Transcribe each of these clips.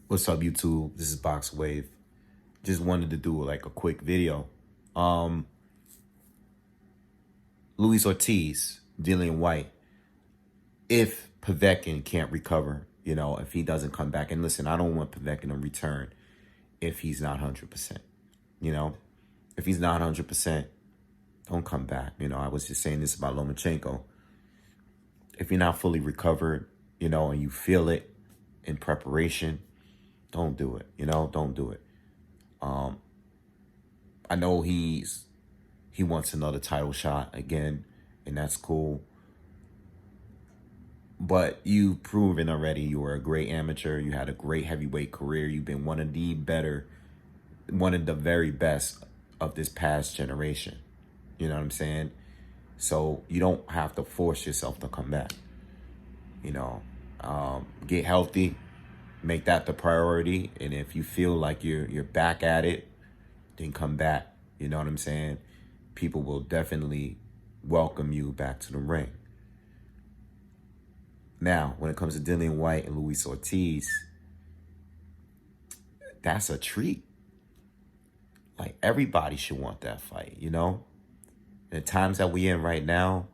What's up, YouTube? This is Boxingwave. Just wanted to do like a quick video. Luis Ortiz, Dillian Whyte. If Povetkin can't recover, if he doesn't come back, and listen, I don't want Povetkin to return if he's not 100%. If he's not 100%, don't come back. I was just saying this about Lomachenko. If you're not fully recovered, and you feel it in preparation, don't do it. Don't do it. I know he wants another title shot again, and that's cool. But you've proven already you were a great amateur. You had a great heavyweight career. You've been one of the very best of this past generation. You know what I'm saying? So you don't have to force yourself to come back. Get healthy, make that the priority. And if you feel like you're back at it, then come back. You know what I'm saying? People will definitely welcome you back to the ring. Now, when it comes to Dillian Whyte and Luis Ortiz, that's a treat. Like, everybody should want that fight, The times that we're in right now,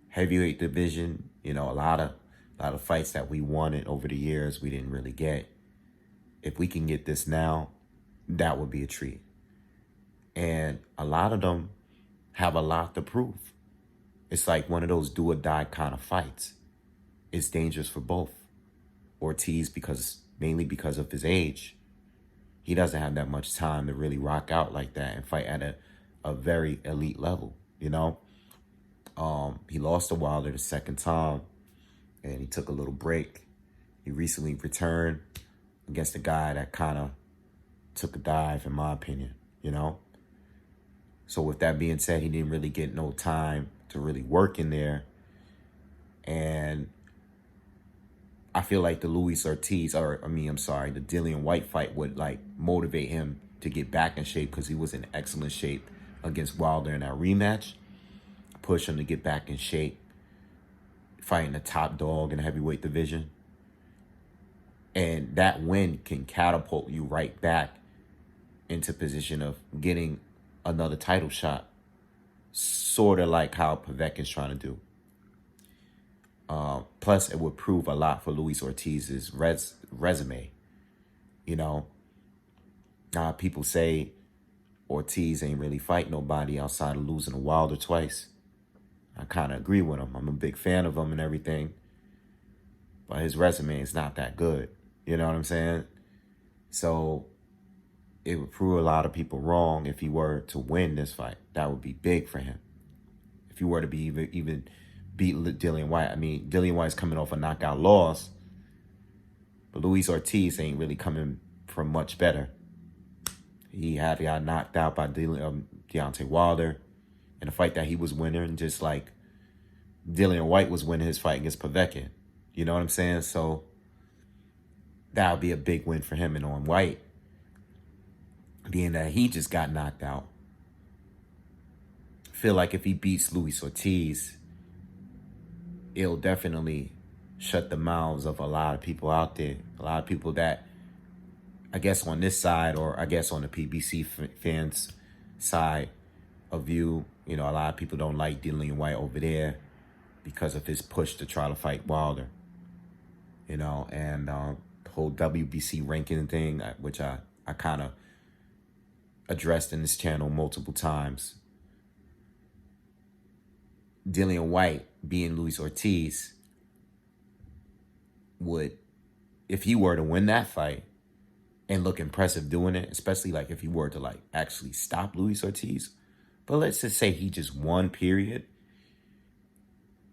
heavyweight division, a lot of fights that we wanted over the years we didn't really get. If we can get this now, that would be a treat. And a lot of them have a lot to prove. It's like one of those do or die kind of fights. It's dangerous for both. Ortiz, mainly because of his age, he doesn't have that much time to really rock out like that and fight at a very elite level, He lost to Wilder the second time, and he took a little break. He recently returned against a guy that kind of took a dive, in my opinion, So with that being said, he didn't really get no time to really work in there. And I feel like the Dillian Whyte fight would like motivate him to get back in shape, because he was in excellent shape against Wilder in that rematch. Push him to get back in shape, fighting the top dog in the heavyweight division. And that win can catapult you right back into position of getting another title shot, sort of like how Povetkin's trying to do. Plus, it would prove a lot for Luis Ortiz's resume. People say Ortiz ain't really fight nobody outside of losing to Wilder twice. I kind of agree with him. I'm a big fan of him and everything. But his resume is not that good. You know what I'm saying? So it would prove a lot of people wrong if he were to win this fight. That would be big for him. If he were to be even beat Dillian Whyte. I mean, Dillian Whyte's coming off a knockout loss, but Luis Ortiz ain't really coming from much better. He got knocked out by Deontay Wilder in a fight that he was winning, just like Dillian Whyte was winning his fight against Povetkin. You know what I'm saying? So that would be a big win for him. And on Whyte, being that he just got knocked out, I feel like if he beats Luis Ortiz, it'll definitely shut the mouths of a lot of people out there. A lot of people that, I guess on this side, or I guess on the PBC fans side of view, a lot of people don't like Dillian Whyte over there because of his push to try to fight Wilder. And the whole WBC ranking thing, which I kind of addressed in this channel multiple times. Dillian Whyte being Luis Ortiz would, if he were to win that fight and look impressive doing it, especially like if he were to like actually stop Luis Ortiz, but let's just say he just won, period,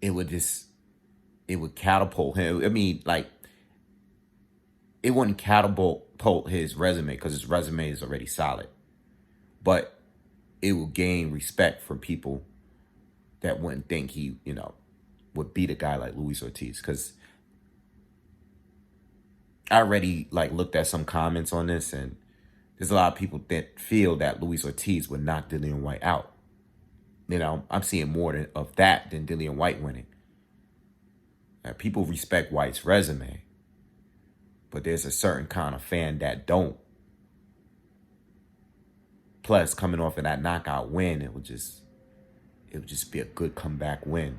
it would catapult him. I mean, like, it wouldn't catapult his resume, because his resume is already solid, but it will gain respect from people that wouldn't think he, would beat a guy like Luis Ortiz. Because I already looked at some comments on this, and there's a lot of people that feel that Luis Ortiz would knock Dillian Whyte out. I'm seeing more of that than Dillian Whyte winning. People respect Whyte's resume, But there's a certain kind of fan that don't. Plus, coming off of that knockout win, it would just be a good comeback win.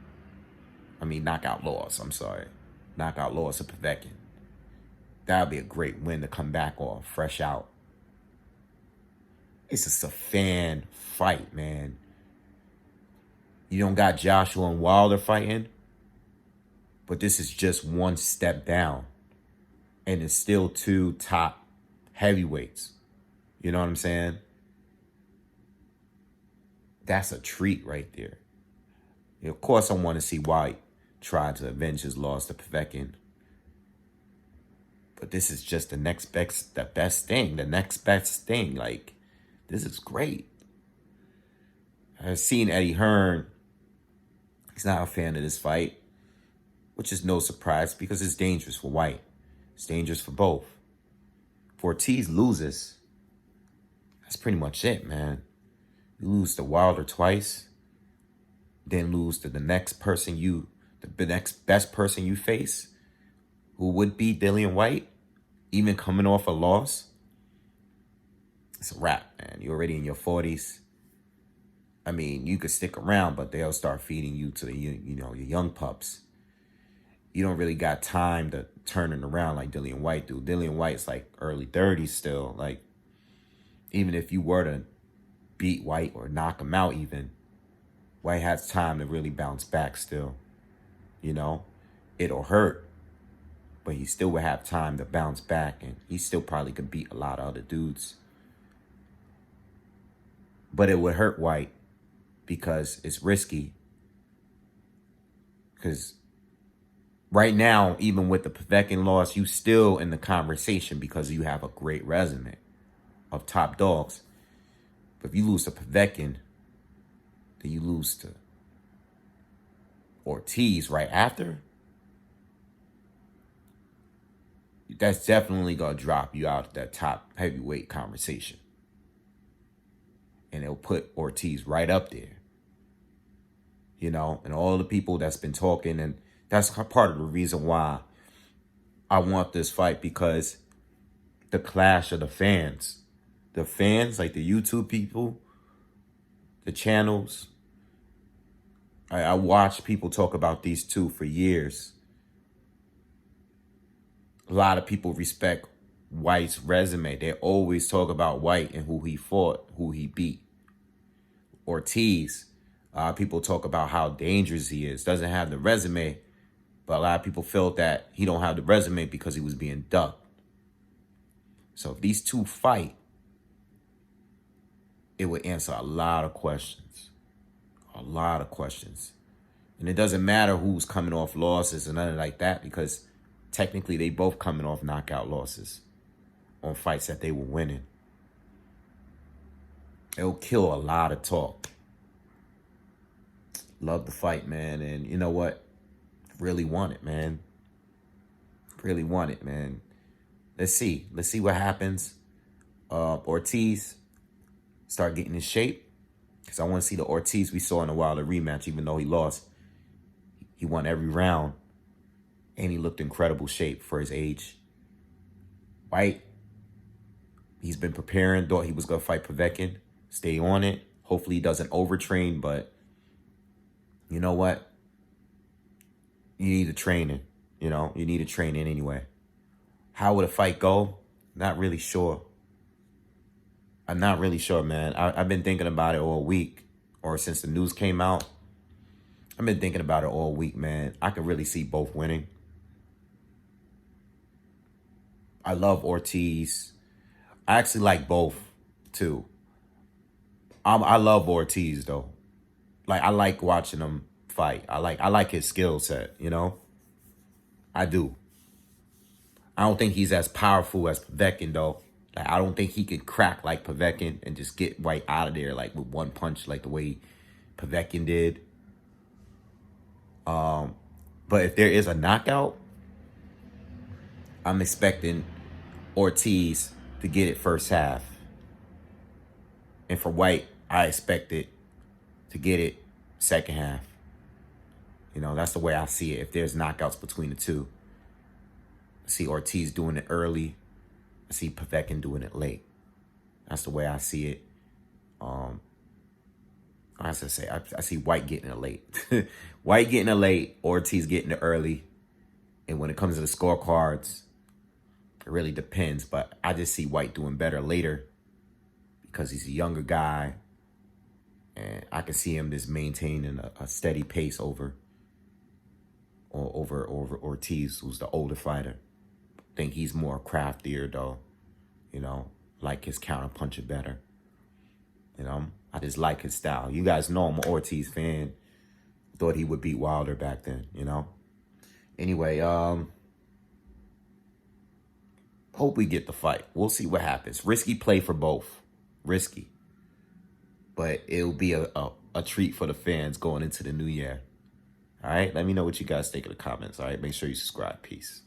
I mean, knockout loss. I'm sorry, knockout loss of Povetkin. That would be a great win to come back off, fresh out. It's just a fan fight, man. You don't got Joshua and Wilder fighting, but this is just one step down. And it's still two top heavyweights. You know what I'm saying? That's a treat right there. Of course, I want to see Whyte try to avenge his loss to Povetkin. But this is just the best thing. The next best thing. Like, this is great. I've seen Eddie Hearn. He's not a fan of this fight, which is no surprise because it's dangerous for Whyte. It's dangerous for both. If Ortiz loses, that's pretty much it, man. You lose to Wilder twice, then lose to the next best person you face, who would be Dillian Whyte, even coming off a loss. It's a wrap, man. You're already in your 40s. I mean, you could stick around, but they'll start feeding you to your young pups. You don't really got time to turn it around like Dillian Whyte do. Dillian Whyte's like early 30s still. Like, even if you were to beat Whyte or knock him out even, Whyte has time to really bounce back still. You know, it'll hurt, but he still would have time to bounce back, and he still probably could beat a lot of other dudes. But it would hurt Whyte because it's risky. Because right now, even with the Povetkin loss, you still in the conversation because you have a great resume of top dogs. But if you lose to Povetkin, then you lose to Ortiz right after. That's definitely going to drop you out of that top heavyweight conversation. And it'll put Ortiz right up there. You know, and all the people that's been talking, and that's part of the reason why I want this fight, because the clash of the fans, like the YouTube people, the channels, I watched people talk about these two for years. A lot of people respect Whyte's resume. They always talk about Whyte and who he fought, who he beat. Ortiz, people talk about how dangerous he is. Doesn't have the resume, but a lot of people felt that he don't have the resume because he was being ducked. So if these two fight, it would answer a lot of questions. A lot of questions. And it doesn't matter who's coming off losses and nothing like that, because technically they both coming off knockout losses on fights that they were winning. It'll kill a lot of talk. Love the fight, man. And you know what? Really want it, man. Really want it, man. Let's see. Let's see what happens. Ortiz start getting in shape, because I want to see the Ortiz we saw in the Wilder rematch. Even though he lost, he won every round, and he looked incredible shape for his age. Whyte, he's been preparing. Thought he was going to fight Povetkin. Stay on it. Hopefully he doesn't overtrain, but you know what? You need to train it. You know, you need to train it anyway. How would a fight go? Not really sure. I'm not really sure, man. I've been thinking about it all week, or since the news came out. I've been thinking about it all week, man. I can really see both winning. I love Ortiz. I actually like both, too. I love Ortiz, though. Like, I like watching him fight. I like his skill set, you know? I do. I don't think he's as powerful as Povetkin, though. Like, I don't think he could crack like Povetkin and just get right out of there, like, with one punch, like the way Povetkin did. But if there is a knockout, I'm expecting Ortiz to get it first half. And for Whyte, I expect it to get it second half. You know, that's the way I see it, if there's knockouts between the two. I see Ortiz doing it early. I see Povetkin doing it late. That's the way I see it. As I say, I see Whyte getting it late. Whyte getting it late, Ortiz getting it early. And when it comes to the scorecards, it really depends. But I just see Whyte doing better later because he's a younger guy. And I can see him just maintaining a steady pace over Ortiz, who's the older fighter. I think he's more craftier, though. You know, like his counter puncher better. You know, I just like his style. You guys know I'm an Ortiz fan. Thought he would beat Wilder back then, you know. Anyway, hope we get the fight. We'll see what happens. Risky play for both. Risky. But it'll be a treat for the fans going into the new year. All right? Let me know what you guys think in the comments. All right? Make sure you subscribe. Peace.